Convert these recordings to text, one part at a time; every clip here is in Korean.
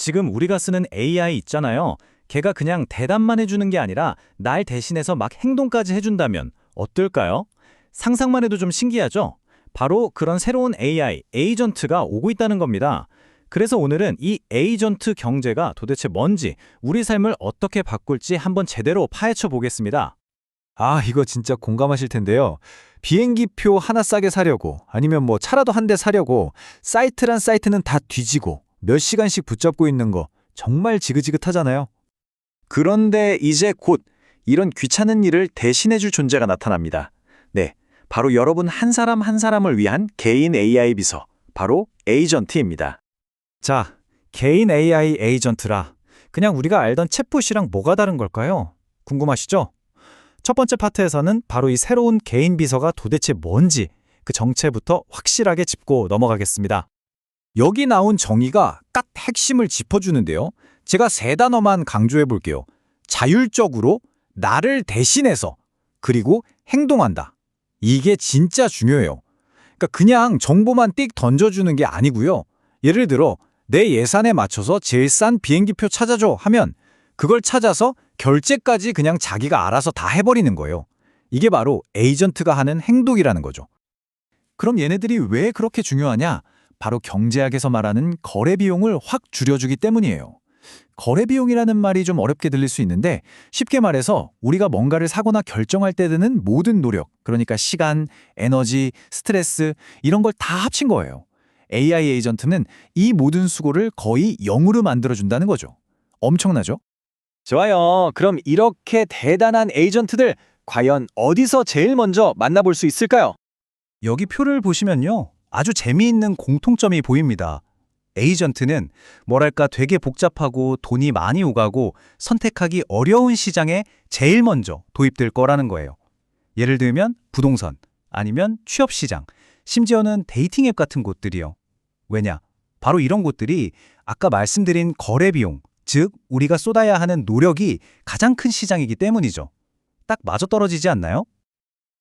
지금 우리가 쓰는 AI 있잖아요. 걔가 그냥 대답만 해주는 게 아니라 날 대신해서 막 행동까지 해준다면 어떨까요? 상상만 해도 좀 신기하죠? 바로 그런 새로운 AI, 에이전트가 오고 있다는 겁니다. 그래서 오늘은 이 에이전트 경제가 도대체 뭔지, 우리 삶을 어떻게 바꿀지 한번 제대로 파헤쳐 보겠습니다. 아, 이거 진짜 공감하실 텐데요. 비행기표 하나 싸게 사려고 아니면 뭐 차라도 한 대 사려고 사이트란 사이트는 다 뒤지고 몇 시간씩 붙잡고 있는 거 정말 지긋지긋하잖아요. 그런데 이제 곧 이런 귀찮은 일을 대신해줄 존재가 나타납니다. 네, 바로 여러분 한 사람 한 사람을 위한 개인 AI 비서, 바로 에이전트입니다. 자, 개인 AI 에이전트라. 그냥 우리가 알던 챗봇이랑 뭐가 다른 걸까요? 궁금하시죠? 첫 번째 파트에서는 바로 이 새로운 개인 비서가 도대체 뭔지 그 정체부터 확실하게 짚고 넘어가겠습니다. 여기 나온 정의가 딱 핵심을 짚어주는데요. 제가 세 단어만 강조해 볼게요. 자율적으로, 나를 대신해서, 그리고 행동한다. 이게 진짜 중요해요. 그러니까 그냥 정보만 띡 던져주는 게 아니고요. 예를 들어 내 예산에 맞춰서 제일 싼 비행기표 찾아줘 하면 그걸 찾아서 결제까지 그냥 자기가 알아서 다 해버리는 거예요. 이게 바로 에이전트가 하는 행동이라는 거죠. 그럼 얘네들이 왜 그렇게 중요하냐? 바로 경제학에서 말하는 거래 비용을 확 줄여주기 때문이에요. 거래 비용이라는 말이 좀 어렵게 들릴 수 있는데 쉽게 말해서 우리가 뭔가를 사거나 결정할 때 드는 모든 노력, 그러니까 시간, 에너지, 스트레스 이런 걸 다 합친 거예요. AI 에이전트는 이 모든 수고를 거의 0으로 만들어준다는 거죠. 엄청나죠? 좋아요. 그럼 이렇게 대단한 에이전트들 과연 어디서 제일 먼저 만나볼 수 있을까요? 여기 표를 보시면요. 아주 재미있는 공통점이 보입니다. 에이전트는 뭐랄까 되게 복잡하고 돈이 많이 오가고 선택하기 어려운 시장에 제일 먼저 도입될 거라는 거예요. 예를 들면 부동산, 아니면 취업시장, 심지어는 데이팅 앱 같은 곳들이요. 왜냐? 바로 이런 곳들이 아까 말씀드린 거래 비용, 즉 우리가 쏟아야 하는 노력이 가장 큰 시장이기 때문이죠. 딱 맞아떨어지지 않나요?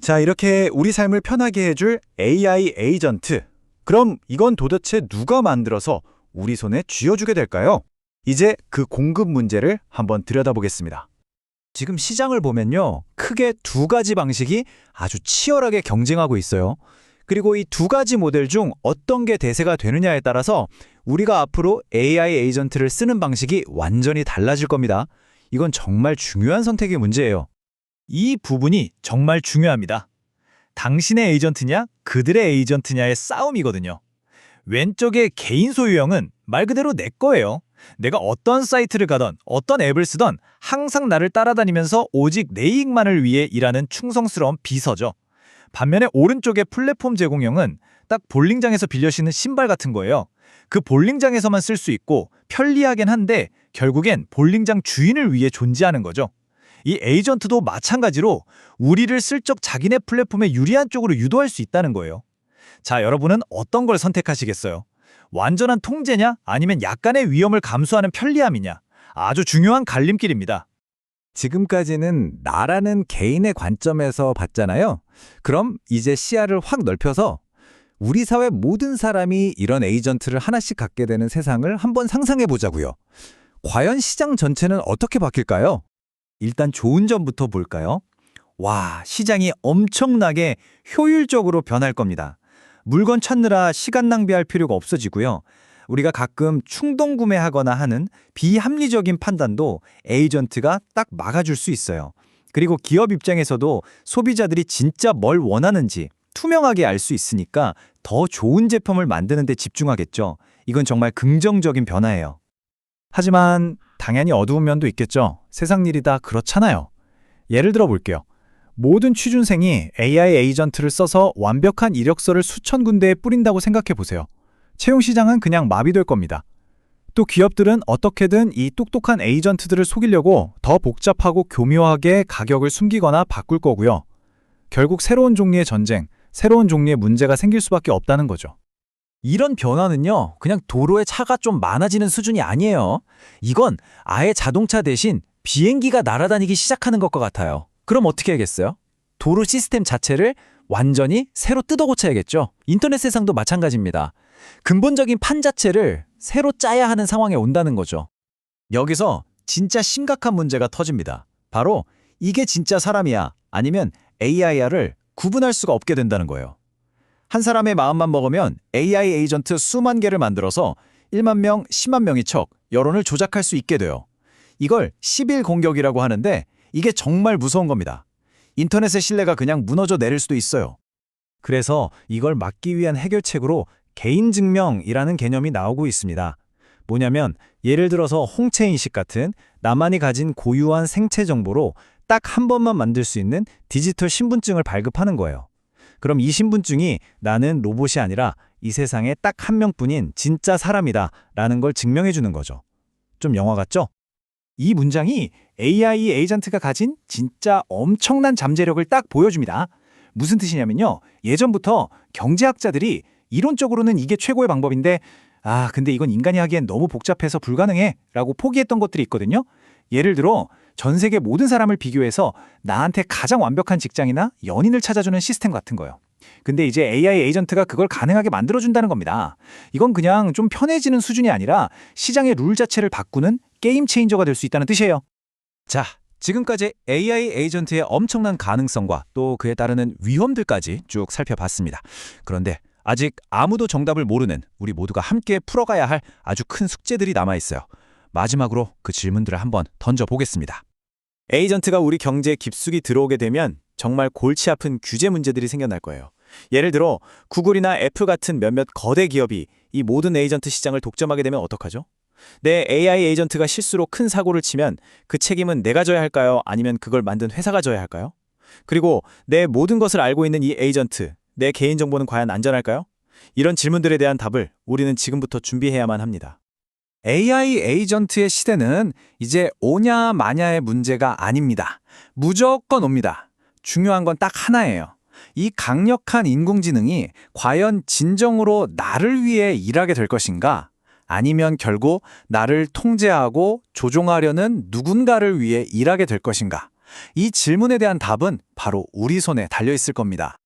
자, 이렇게 우리 삶을 편하게 해줄 AI 에이전트. 그럼 이건 도대체 누가 만들어서 우리 손에 쥐어주게 될까요? 이제 그 공급 문제를 한번 들여다보겠습니다. 지금 시장을 보면요. 크게 두 가지 방식이 아주 치열하게 경쟁하고 있어요. 그리고 이 두 가지 모델 중 어떤 게 대세가 되느냐에 따라서 우리가 앞으로 AI 에이전트를 쓰는 방식이 완전히 달라질 겁니다. 이건 정말 중요한 선택의 문제예요. 이 부분이 정말 중요합니다. 당신의 에이전트냐, 그들의 에이전트냐의 싸움이거든요. 왼쪽의 개인 소유형은 말 그대로 내 거예요. 내가 어떤 사이트를 가던 어떤 앱을 쓰던 항상 나를 따라다니면서 오직 내 이익만을 위해 일하는 충성스러운 비서죠. 반면에 오른쪽의 플랫폼 제공형은 딱 볼링장에서 빌려 신는 신발 같은 거예요. 그 볼링장에서만 쓸 수 있고 편리하긴 한데 결국엔 볼링장 주인을 위해 존재하는 거죠. 이 에이전트도 마찬가지로 우리를 슬쩍 자기네 플랫폼에 유리한 쪽으로 유도할 수 있다는 거예요. 자, 여러분은 어떤 걸 선택하시겠어요? 완전한 통제냐? 아니면 약간의 위험을 감수하는 편리함이냐? 아주 중요한 갈림길입니다. 지금까지는 나라는 개인의 관점에서 봤잖아요. 그럼 이제 시야를 확 넓혀서 우리 사회 모든 사람이 이런 에이전트를 하나씩 갖게 되는 세상을 한번 상상해 보자고요. 과연 시장 전체는 어떻게 바뀔까요? 일단 좋은 점부터 볼까요? 와, 시장이 엄청나게 효율적으로 변할 겁니다. 물건 찾느라 시간 낭비할 필요가 없어지고요. 우리가 가끔 충동 구매하거나 하는 비합리적인 판단도 에이전트가 딱 막아줄 수 있어요. 그리고 기업 입장에서도 소비자들이 진짜 뭘 원하는지 투명하게 알 수 있으니까 더 좋은 제품을 만드는 데 집중하겠죠. 이건 정말 긍정적인 변화예요. 하지만 당연히 어두운 면도 있겠죠. 세상 일이 다 그렇잖아요. 예를 들어 볼게요. 모든 취준생이 AI 에이전트를 써서 완벽한 이력서를 수천 군데에 뿌린다고 생각해 보세요. 채용 시장은 그냥 마비될 겁니다. 또 기업들은 어떻게든 이 똑똑한 에이전트들을 속이려고 더 복잡하고 교묘하게 가격을 숨기거나 바꿀 거고요. 결국 새로운 종류의 전쟁, 새로운 종류의 문제가 생길 수밖에 없다는 거죠. 이런 변화는요, 그냥 도로에 차가 좀 많아지는 수준이 아니에요. 이건 아예 자동차 대신 비행기가 날아다니기 시작하는 것과 같아요. 그럼 어떻게 하겠어요? 도로 시스템 자체를 완전히 새로 뜯어 고쳐야겠죠. 인터넷 세상도 마찬가지입니다. 근본적인 판 자체를 새로 짜야 하는 상황에 온다는 거죠. 여기서 진짜 심각한 문제가 터집니다. 바로 이게 진짜 사람이야 아니면 AI야를 구분할 수가 없게 된다는 거예요. 한 사람의 마음만 먹으면 AI 에이전트 수만 개를 만들어서 1만 명, 10만 명이 척 여론을 조작할 수 있게 돼요. 이걸 10일 공격이라고 하는데 이게 정말 무서운 겁니다. 인터넷의 신뢰가 그냥 무너져 내릴 수도 있어요. 그래서 이걸 막기 위한 해결책으로 개인 증명이라는 개념이 나오고 있습니다. 뭐냐면 예를 들어서 홍채 인식 같은 나만이 가진 고유한 생체 정보로 딱 한 번만 만들 수 있는 디지털 신분증을 발급하는 거예요. 그럼 이 신분증이 나는 로봇이 아니라 이 세상에 딱 한 명뿐인 진짜 사람이다 라는 걸 증명해 주는 거죠. 좀 영화 같죠? 이 문장이 AI 에이전트가 가진 진짜 엄청난 잠재력을 딱 보여줍니다. 무슨 뜻이냐면요. 예전부터 경제학자들이 이론적으로는 이게 최고의 방법인데 근데 이건 인간이 하기엔 너무 복잡해서 불가능해 라고 포기했던 것들이 있거든요. 예를 들어 전 세계 모든 사람을 비교해서 나한테 가장 완벽한 직장이나 연인을 찾아주는 시스템 같은 거요. 근데 이제 AI 에이전트가 그걸 가능하게 만들어준다는 겁니다. 이건 그냥 좀 편해지는 수준이 아니라 시장의 룰 자체를 바꾸는 게임 체인저가 될 수 있다는 뜻이에요. 자, 지금까지 AI 에이전트의 엄청난 가능성과 또 그에 따르는 위험들까지 쭉 살펴봤습니다. 그런데 아직 아무도 정답을 모르는 우리 모두가 함께 풀어가야 할 아주 큰 숙제들이 남아있어요. 마지막으로 그 질문들을 한번 던져보겠습니다. 에이전트가 우리 경제에 깊숙이 들어오게 되면 정말 골치 아픈 규제 문제들이 생겨날 거예요. 예를 들어 구글이나 애플 같은 몇몇 거대 기업이 이 모든 에이전트 시장을 독점하게 되면 어떡하죠? 내 AI 에이전트가 실수로 큰 사고를 치면 그 책임은 내가 져야 할까요? 아니면 그걸 만든 회사가 져야 할까요? 그리고 내 모든 것을 알고 있는 이 에이전트, 내 개인정보는 과연 안전할까요? 이런 질문들에 대한 답을 우리는 지금부터 준비해야만 합니다. AI 에이전트의 시대는 이제 오냐 마냐의 문제가 아닙니다. 무조건 옵니다. 중요한 건 딱 하나예요. 이 강력한 인공지능이 과연 진정으로 나를 위해 일하게 될 것인가? 아니면 결국 나를 통제하고 조종하려는 누군가를 위해 일하게 될 것인가? 이 질문에 대한 답은 바로 우리 손에 달려 있을 겁니다.